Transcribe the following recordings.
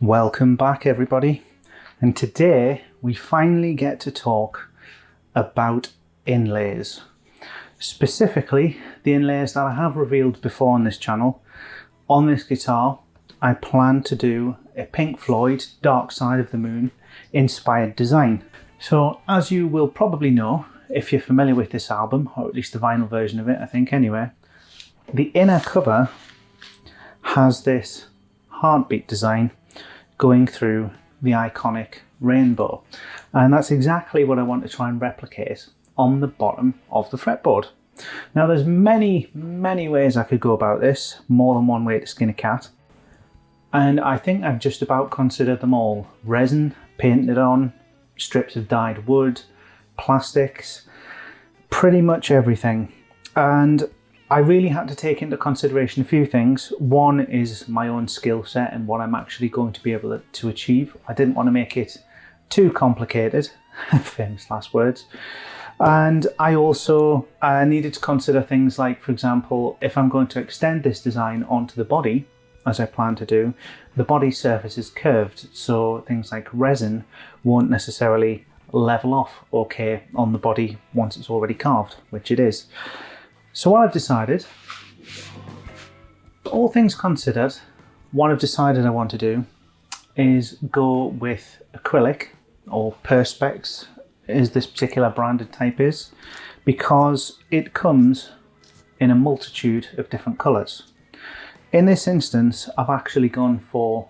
Welcome back everybody, and today we finally get to talk about inlays. Specifically the inlays that I have revealed before on this channel. On this guitar I plan to do a Pink Floyd Dark Side of the Moon inspired design. So as you will probably know if you're familiar with this album, or at least the vinyl version of it I think anyway, the inner cover has this heartbeat design going through the iconic rainbow, and that's exactly what I want to try and replicate on the bottom of the fretboard. Now there's many ways I could go about this, more than one way to skin a cat, and I think I've just about considered them all. Resin, painted on, strips of dyed wood, plastics, pretty much everything. And I really had to take into consideration a few things. One is my own skill set and what I'm actually going to be able to achieve. I didn't want to make it too complicated, famous last words. And I also needed to consider things like, for example, if I'm going to extend this design onto the body, as I plan to do, the body surface is curved, so things like resin won't necessarily level off okay on the body once it's already carved, which it is. So what I've decided, all things considered, what I've decided I want to do is go with acrylic, or Perspex as this particular branded type is, because it comes in a multitude of different colours. In this instance I've actually gone for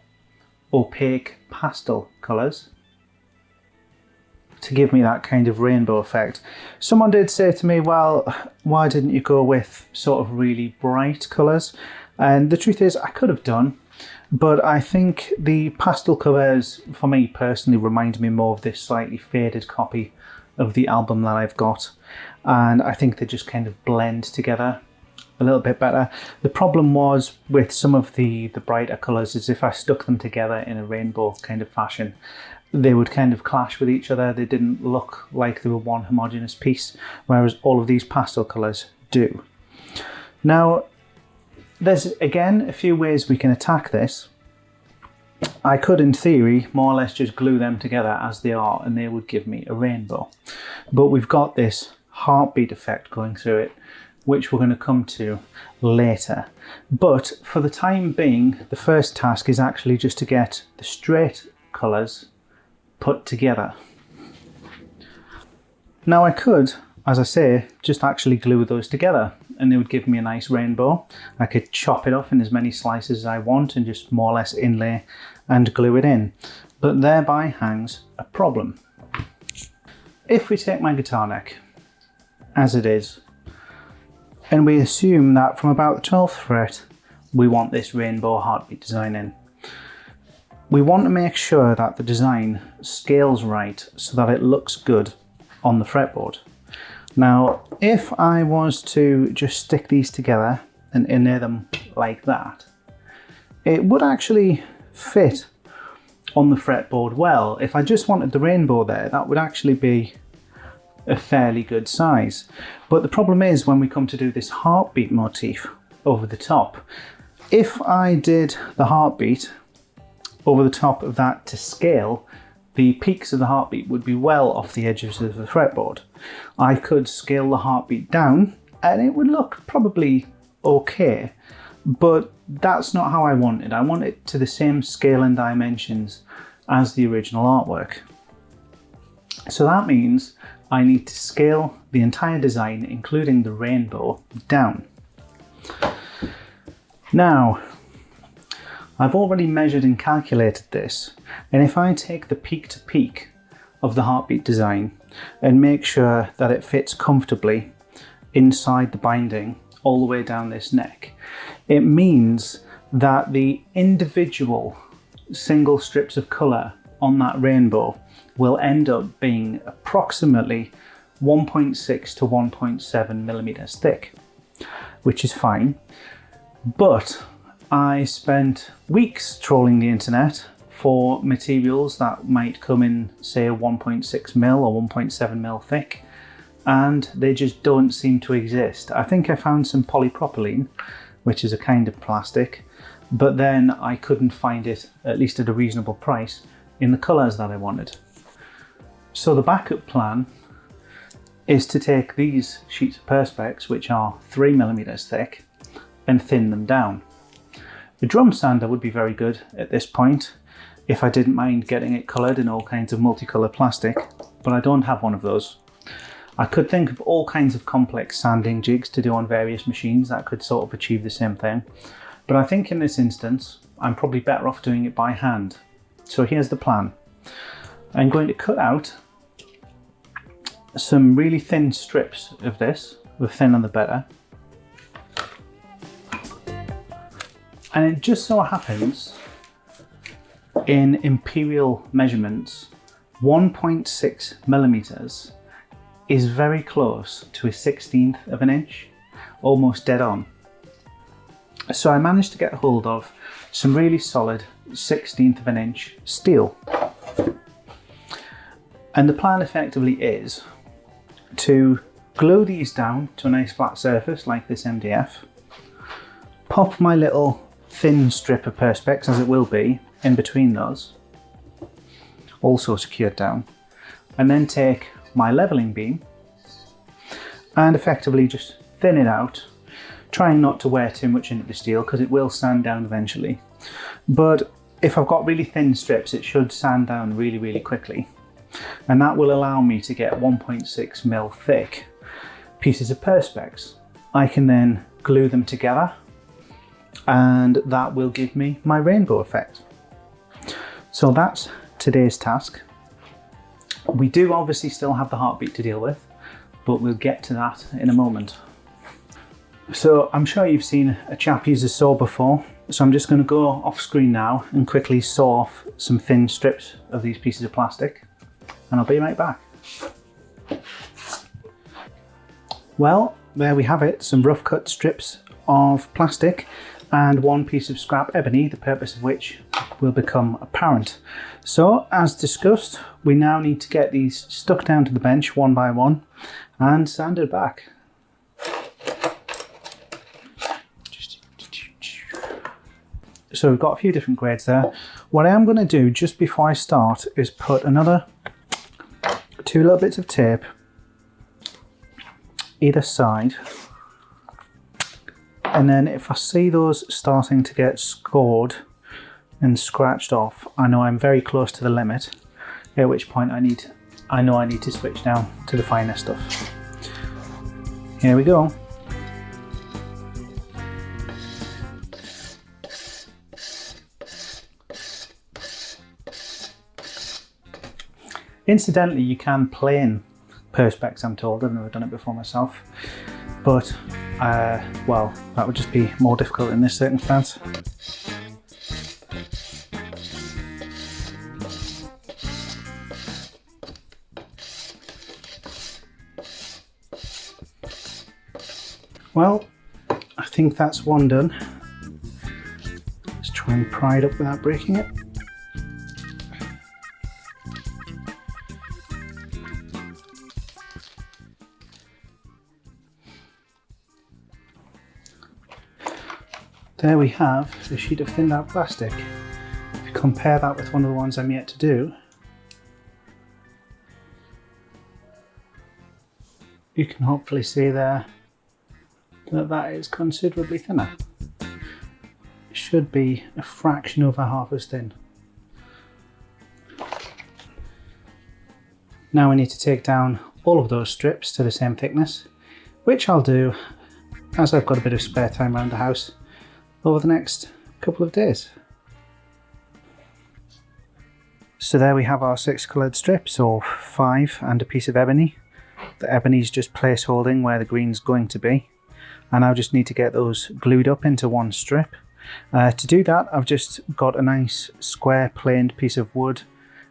opaque pastel colours to give me that kind of rainbow effect. Someone did say to me, well, why didn't you go with sort of really bright colours? And the truth is I could have done, but I think the pastel colours for me personally remind me more of this slightly faded copy of the album that I've got, and I think they just kind of blend together a little bit better. The problem was with some of the brighter colours is if I stuck them together in a rainbow kind of fashion, they would kind of clash with each other. They didn't look like they were one homogeneous piece, whereas all of these pastel colours do. Now, there's again a few ways we can attack this. I could, in theory, more or less just glue them together as they are and they would give me a rainbow. But we've got this heartbeat effect going through it, which we're going to come to later. But for the time being, the first task is actually just to get the straight colours put together. Now I could, as I say, just actually glue those together and they would give me a nice rainbow. I could chop it off in as many slices as I want and just more or less inlay and glue it in. But thereby hangs a problem. If we take my guitar neck as it is, and we assume that from about the 12th fret we want this rainbow heartbeat design in, we want to make sure that the design scales right so that it looks good on the fretboard. Now, if I was to just stick these together and inlay them like that, it would actually fit on the fretboard well. If I just wanted the rainbow there, that would actually be a fairly good size. But the problem is when we come to do this heartbeat motif over the top, if I did the heartbeat over the top of that to scale, the peaks of the heartbeat would be well off the edges of the fretboard. I could scale the heartbeat down and it would look probably okay, but that's not how I want it. I want it to the same scale and dimensions as the original artwork. So that means I need to scale the entire design, including the rainbow, down. Now, I've already measured and calculated this, and if I take the peak to peak of the heartbeat design and make sure that it fits comfortably inside the binding all the way down this neck, it means that the individual single strips of colour on that rainbow will end up being approximately 1.6 to 1.7 millimeters thick, which is fine. But I spent weeks trawling the internet for materials that might come in, say, 1.6 mil or 1.7 mil thick, and they just don't seem to exist. I think I found some polypropylene, which is a kind of plastic, but then I couldn't find it, at least at a reasonable price, in the colours that I wanted. So the backup plan is to take these sheets of Perspex, which are 3mm thick, and thin them down. The drum sander would be very good at this point if I didn't mind getting it coloured in all kinds of multicolour plastic, but I don't have one of those. I could think of all kinds of complex sanding jigs to do on various machines that could sort of achieve the same thing, but I think in this instance I'm probably better off doing it by hand. So here's the plan. I'm going to cut out some really thin strips of this, the thinner the better. And it just so happens, in imperial measurements, 1.6mm is very close to a 1/16 of an inch, almost dead on. So I managed to get hold of some really solid 1/16 of an inch steel. And the plan effectively is to glue these down to a nice flat surface like this MDF, pop my little thin strip of Perspex, as it will be, in between those, also secured down, and then take my levelling beam and effectively just thin it out, trying not to wear too much into the steel because it will sand down eventually. But if I've got really thin strips, it should sand down really, really quickly. And that will allow me to get 1.6mm thick pieces of Perspex. I can then glue them together and that will give me my rainbow effect. So that's today's task. We do obviously still have the heartbeat to deal with, but we'll get to that in a moment. So I'm sure you've seen a chap use a saw before, so I'm just going to go off screen now and quickly saw off some thin strips of these pieces of plastic, and I'll be right back. Well, there we have it, some rough cut strips of plastic and one piece of scrap ebony, the purpose of which will become apparent. So, as discussed, we now need to get these stuck down to the bench one by one and sanded back. So we've got a few different grades there. What I am going to do just before I start is put another 2 little bits of tape either side, and then if I see those starting to get scored and scratched off, I know I'm very close to the limit, at which point I know I need to switch down to the finer stuff. Here we go. Incidentally, you can plane Perspex, I'm told. I've never done it before myself, but well, that would just be more difficult in this circumstance. Well, I think that's one done. Let's try and pry it up without breaking it. There we have a sheet of thinned out plastic. If you compare that with one of the ones I'm yet to do, you can hopefully see there that that is considerably thinner. It should be a fraction over half as thin. Now we need to take down all of those strips to the same thickness, which I'll do as I've got a bit of spare time around the house over the next couple of days. So there we have our 6 coloured strips, or 5 and a piece of ebony. The ebony's just place holding where the green's going to be, and I just need to get those glued up into one strip. To do that, I've just got a nice square planed piece of wood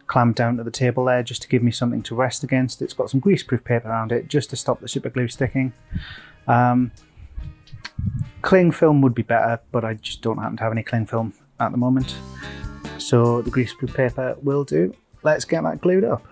clamped down to the table there just to give me something to rest against. It's got some greaseproof paper around it just to stop the super glue sticking. Cling film would be better, but I just don't happen to have any cling film at the moment, so the greaseproof paper will do. Let's get that glued up.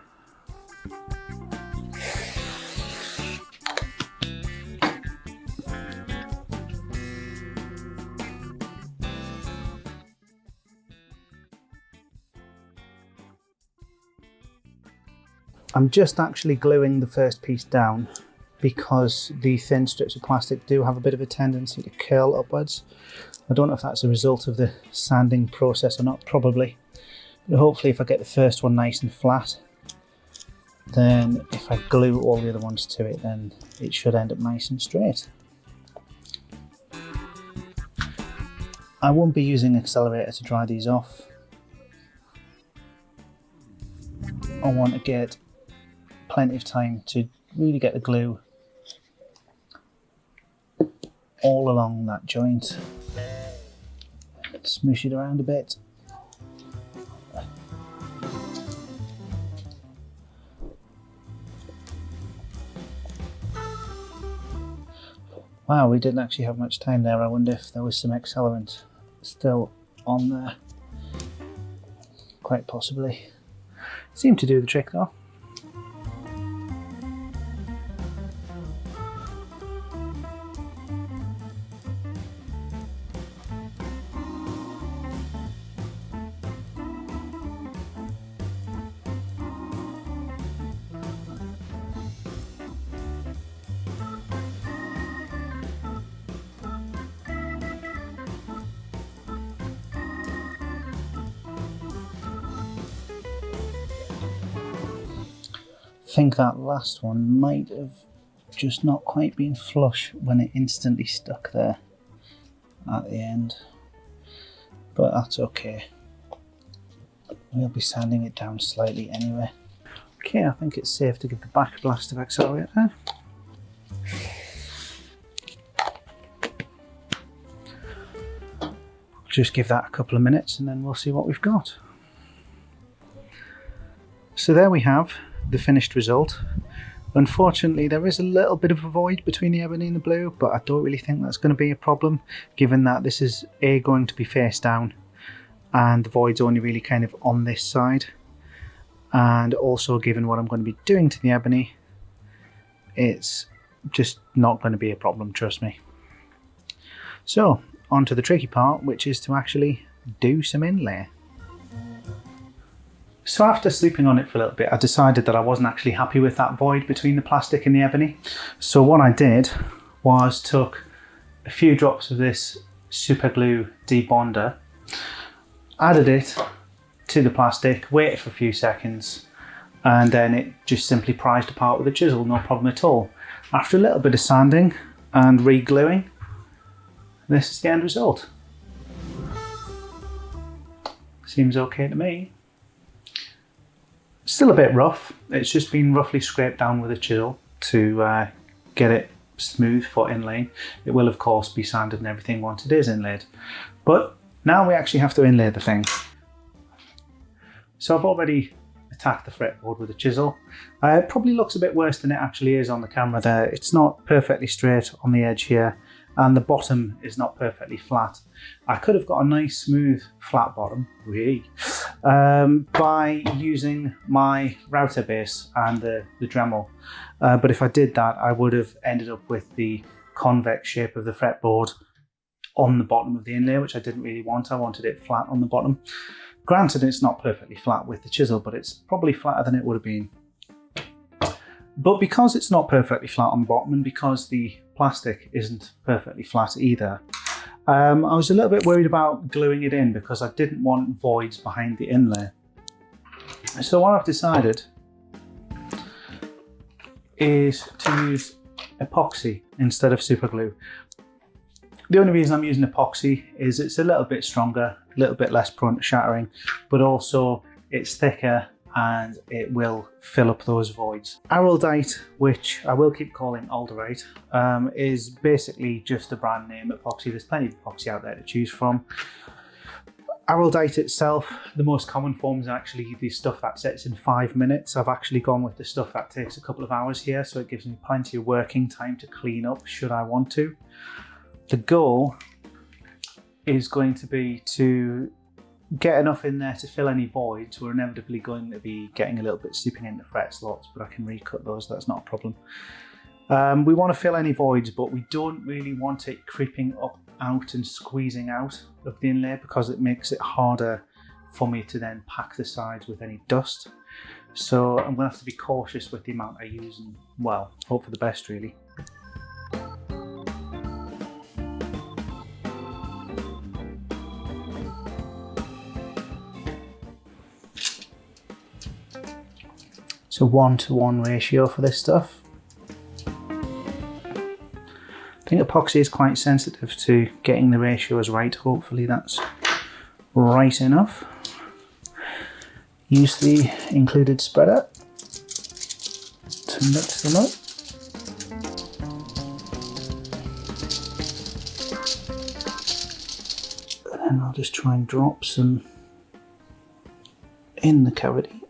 I'm just actually gluing the first piece down because the thin strips of plastic do have a bit of a tendency to curl upwards. I don't know if that's a result of the sanding process or not, probably. But hopefully if I get the first one nice and flat, then if I glue all the other ones to it, then it should end up nice and straight. I won't be using accelerator to dry these off. I want to get plenty of time to really get the glue all along that joint. Smoosh it around a bit. Wow, we didn't actually have much time there. I wonder if there was some accelerant still on there. Quite possibly. Seemed to do the trick though. I think that last one might have just not quite been flush when it instantly stuck there at the end, but that's okay. We'll be sanding it down slightly anyway. Okay, I think it's safe to give the back a blast of accelerator. Just give that a couple of minutes and then we'll see what we've got. So there we have the finished result. Unfortunately, there is a little bit of a void between the ebony and the blue, but I don't really think that's going to be a problem, given that this is going to be face down and the void's only really kind of on this side, and also given what I'm going to be doing to the ebony, it's just not going to be a problem, trust me. So on to the tricky part, which is to actually do some inlay. So after sleeping on it for a little bit, I decided that I wasn't actually happy with that void between the plastic and the ebony. So what I did was took a few drops of this super glue debonder, added it to the plastic, waited for a few seconds, and then it just simply prized apart with a chisel, no problem at all. After a little bit of sanding and re-gluing, this is the end result. Seems okay to me. Still a bit rough. It's just been roughly scraped down with a chisel to get it smooth for inlaying. It will of course be sanded and everything once it is inlaid. But now we actually have to inlay the thing. So I've already attacked the fretboard with a chisel. It probably looks a bit worse than it actually is on the camera there. It's not perfectly straight on the edge here, and the bottom is not perfectly flat. I could have got a nice smooth flat bottom by using my router base and the Dremel, but if I did that I would have ended up with the convex shape of the fretboard on the bottom of the inlay, which I didn't really want. I wanted it flat on the bottom. Granted, it's not perfectly flat with the chisel, but it's probably flatter than it would have been. But because it's not perfectly flat on the bottom, and because the plastic isn't perfectly flat either, I was a little bit worried about gluing it in because I didn't want voids behind the inlay. So what I've decided is to use epoxy instead of super glue. The only reason I'm using epoxy is it's a little bit stronger, a little bit less prone to shattering, but also it's thicker and it will fill up those voids. Araldite, which I will keep calling alderite, is basically just a brand name epoxy. There's plenty of epoxy out there to choose from. Araldite itself, the most common form is actually the stuff that sets in 5 minutes. I've actually gone with the stuff that takes a couple of hours here, so it gives me plenty of working time to clean up should I want to. The goal is going to be to get enough in there to fill any voids. We're inevitably going to be getting a little bit seeping into fret slots, but I can recut those, that's not a problem. We want to fill any voids, but we don't really want it creeping up out and squeezing out of the inlay because it makes it harder for me to then pack the sides with any dust. So I'm going to have to be cautious with the amount I use and, well, hope for the best really. It's a 1-to-1 ratio for this stuff. I think epoxy is quite sensitive to getting the ratios right. Hopefully that's right enough. Use the included spreader to mix them up. And I'll just try and drop some in the cavity.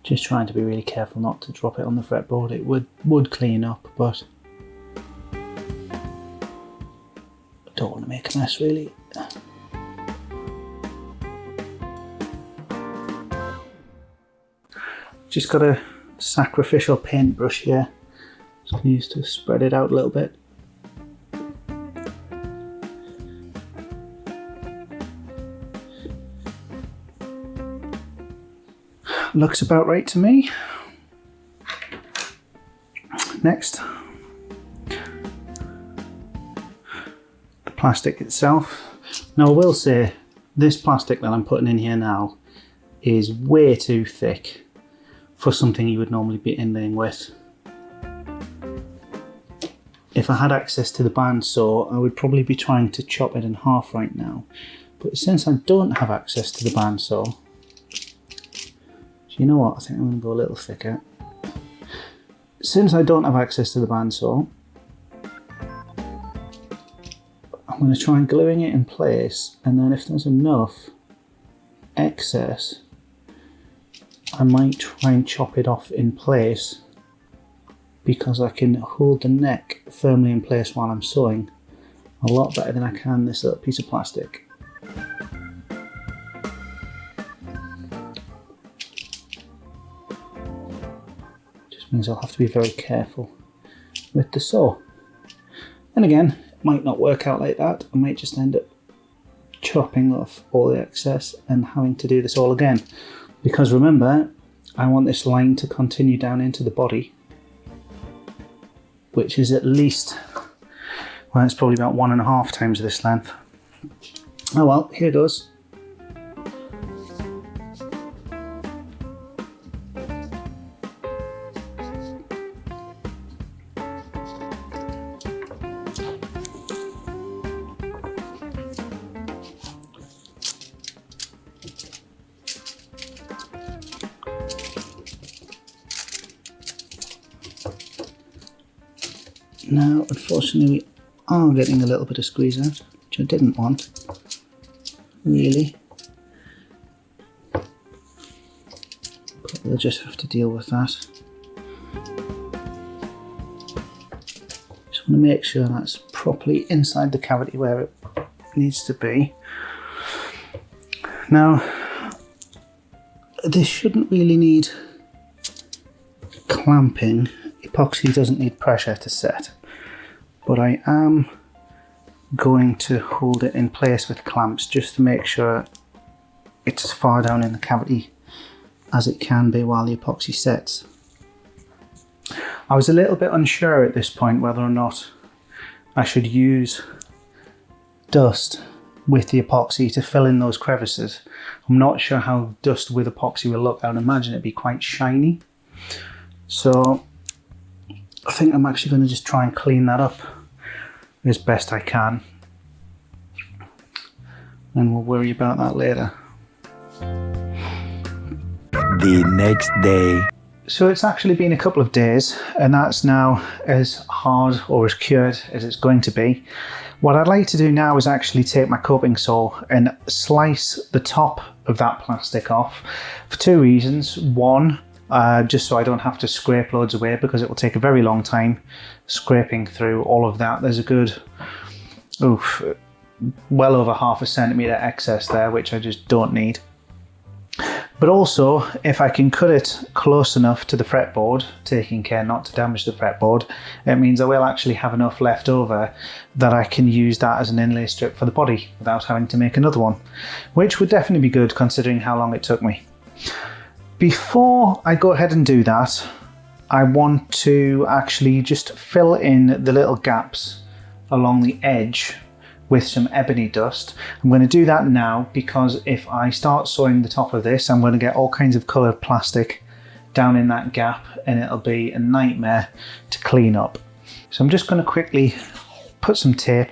Just trying to be really careful not to drop it on the fretboard. It would clean up, but I don't want to make a mess really. Just got a sacrificial paintbrush here. Just going to use to spread it out a little bit. Looks about right to me. Next, the plastic itself. Now I will say, this plastic that I'm putting in here now is way too thick for something you would normally be inlaying with. If I had access to the bandsaw, I would probably be trying to chop it in half right now. But since I don't have access to the bandsaw, you know what, I think I'm going to go a little thicker. Since I don't have access to the bandsaw, I'm going to try and gluing it in place, and then if there's enough excess, I might try and chop it off in place, because I can hold the neck firmly in place while I'm sewing a lot better than I can this little piece of plastic. Means I'll have to be very careful with the saw. And again, it might not work out like that. I might just end up chopping off all the excess and having to do this all again. Because remember, I want this line to continue down into the body, which is at least, well, it's probably about 1.5 times this length. Oh well, here goes. Now, unfortunately, we are getting a little bit of squeeze out, which I didn't want, really. But we'll just have to deal with that. Just want to make sure that's properly inside the cavity where it needs to be. Now, this shouldn't really need clamping. Epoxy doesn't need pressure to set. But I am going to hold it in place with clamps just to make sure it's as far down in the cavity as it can be while the epoxy sets. I was a little bit unsure at this point whether or not I should use dust with the epoxy to fill in those crevices. I'm not sure how dust with epoxy will look. I would imagine it'd be quite shiny. So I think I'm actually going to just try and clean that up as best I can, and we'll worry about that later. The next day. So it's actually been a couple of days, and that's now as hard or as cured as it's going to be. What I'd like to do now is actually take my coping saw and slice the top of that plastic off for two reasons. One, just so I don't have to scrape loads away, because it will take a very long time scraping through all of that. There's a good, well over ½ centimetre excess there, which I just don't need. But also, if I can cut it close enough to the fretboard, taking care not to damage the fretboard, it means I will actually have enough left over that I can use that as an inlay strip for the body without having to make another one, which would definitely be good considering how long it took me. Before I go ahead and do that, I want to actually just fill in the little gaps along the edge with some ebony dust. I'm going to do that now because if I start sewing the top of this, I'm going to get all kinds of coloured plastic down in that gap and it'll be a nightmare to clean up. So I'm just going to quickly put some tape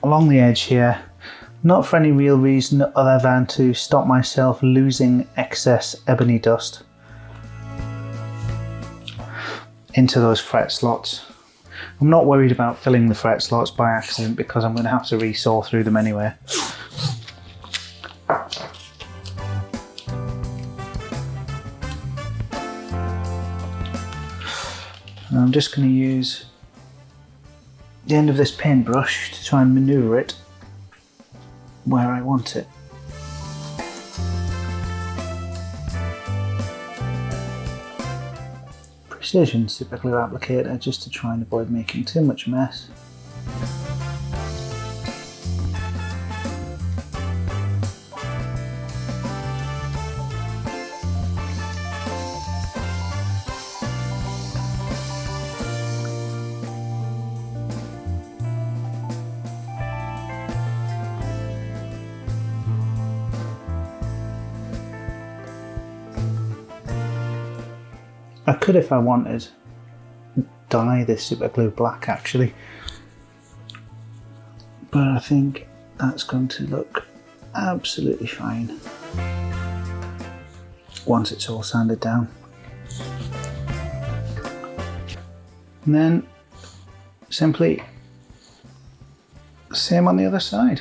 along the edge here, not for any real reason other than to stop myself losing excess ebony dust into those fret slots. I'm not worried about filling the fret slots by accident because I'm going to have to re-saw through them anyway. And I'm just going to use the end of this paintbrush to try and manoeuvre it where I want it. Precision super glue applicator just to try and avoid making too much mess. I could, if I wanted, dye this super glue black actually, but I think that's going to look absolutely fine once it's all sanded down. And then simply same on the other side.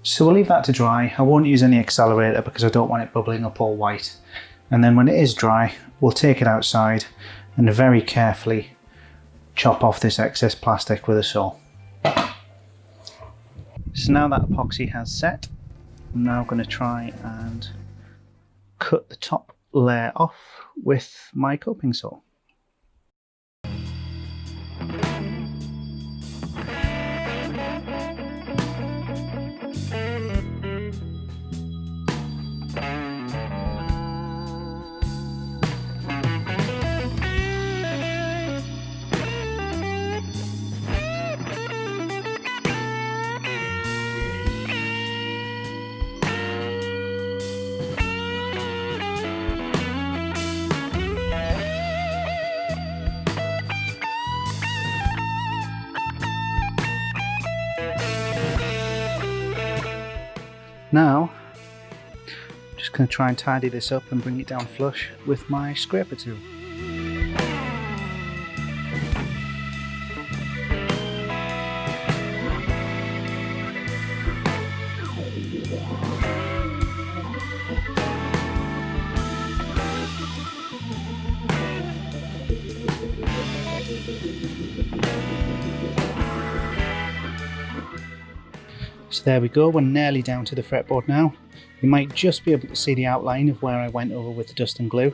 So we'll leave that to dry. I won't use any accelerator because I don't want it bubbling up all white. And then when it is dry, we'll take it outside and very carefully chop off this excess plastic with a saw. So now that epoxy has set, I'm now going to try and cut the top layer off with my coping saw. Now, I'm just going to try and tidy this up and bring it down flush with my scraper tool. So there we go, we're nearly down to the fretboard now. You might just be able to see the outline of where I went over with the dust and glue.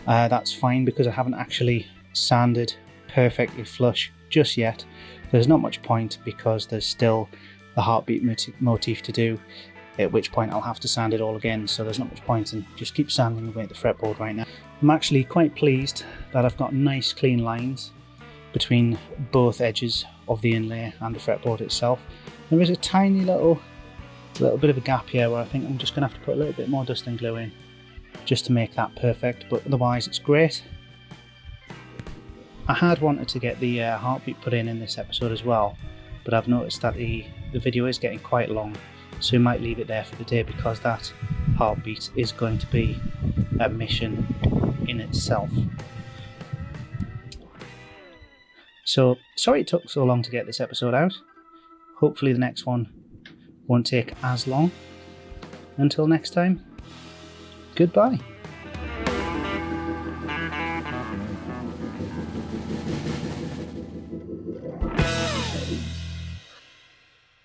That's fine because I haven't actually sanded perfectly flush just yet. There's not much point because there's still the heartbeat motif to do, at which point I'll have to sand it all again, so there's not much point in just keep sanding away at the fretboard right now. I'm actually quite pleased that I've got nice clean lines between both edges of the inlay and the fretboard itself. There is a tiny little bit of a gap here where I think I'm just going to have to put a little bit more dust and glue in just to make that perfect, but otherwise it's great. I had wanted to get the heartbeat put in this episode as well, but I've noticed that the video is getting quite long, so we might leave it there for the day because that heartbeat is going to be a mission in itself. So sorry it took so long to get this episode out. Hopefully the next one won't take as long. Until next time, goodbye.